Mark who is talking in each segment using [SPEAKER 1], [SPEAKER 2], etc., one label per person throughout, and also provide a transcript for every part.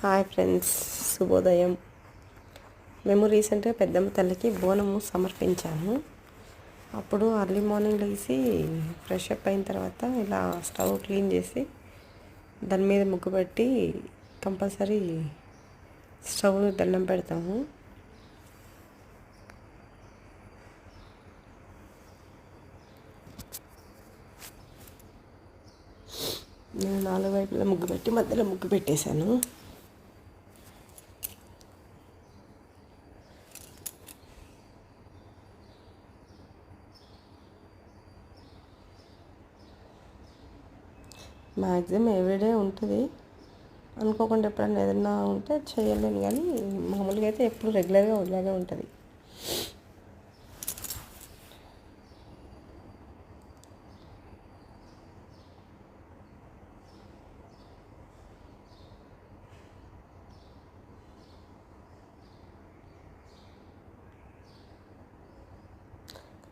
[SPEAKER 1] Hi friends, శుభోదయం. మేము రీసెంట్గా పెద్దమ్మ తల్లికి బోనము సమర్పించాము. అప్పుడు అర్లీ మార్నింగ్ లేచి ఫ్రెష్ అప్ అయిన తర్వాత ఇలా స్టవ్ క్లీన్ చేసి దాని మీద ముగ్గు పెట్టి కంపల్సరీ స్టవ్ దండం పెడతాము. నేను 4 వైపులా ముగ్గు పెట్టి మధ్యలో ముగ్గు పెట్టేశాను. మ్యాక్సిమం ఎవ్రీడే ఉంటుంది. అనుకోకుండా ఎప్పుడన్నా ఏదన్నా ఉంటే చేయలేను, కానీ మామూలుగా అయితే ఎప్పుడు రెగ్యులర్గా ఇలాగే ఉంటుంది.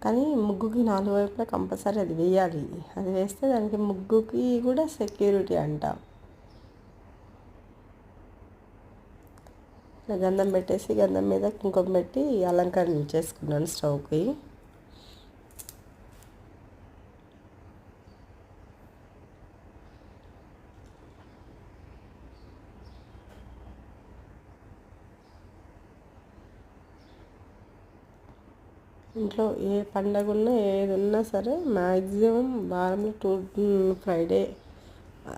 [SPEAKER 1] కానీ ముగ్గుకి 4 వైపులా కంపల్సరీ అది వేయాలి. అది వేస్తే దానికి ముగ్గుకి కూడా సెక్యూరిటీ అంట. ఇలా గంధం పెట్టేసి గంధం మీద కుంకుమ పెట్టి అలంకరణ చేసుకున్నాను స్టవ్కి. ఇంట్లో ఏ పండగ ఉన్నా ఏది ఉన్నా సరే మ్యాక్సిమం వారంలో 2 ఫ్రైడే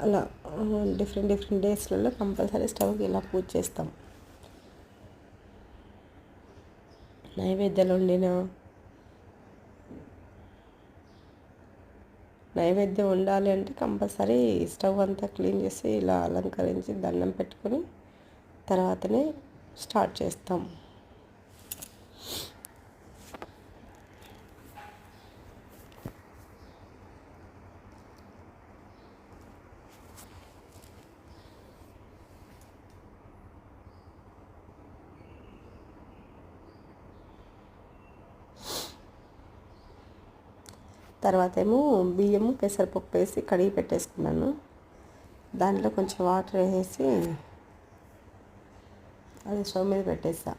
[SPEAKER 1] అలా డిఫరెంట్ డేస్లలో కంపల్సరీ స్టవ్కి ఇలా పూజ చేస్తాం. నైవేద్యం ఉండాలి అంటే కంపల్సరీ స్టవ్ అంతా క్లీన్ చేసి ఇలా అలంకరించి దండం పెట్టుకొని తర్వాతనే స్టార్ట్ చేస్తాం. తర్వాత ఏమో బియ్యము పెసరపప్పు వేసి కడిగి పెట్టేసుకున్నాను. దాంట్లో కొంచెం వాటర్ వేసి అది స్టవ్ మీద పెట్టేసా.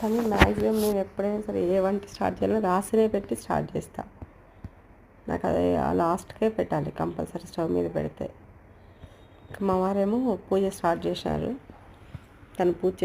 [SPEAKER 1] కానీ మ్యాక్సిమం నేను ఎప్పుడైనా సరే ఏ వంట స్టార్ట్ చేయాలో రాసినే పెట్టి స్టార్ట్ చేస్తా. నాకు అది లాస్ట్కే పెట్టాలి కంపల్సరీ స్టవ్ మీద పెడితే. మా వారేమో పూజ స్టార్ట్ చేశారు. తను పూజ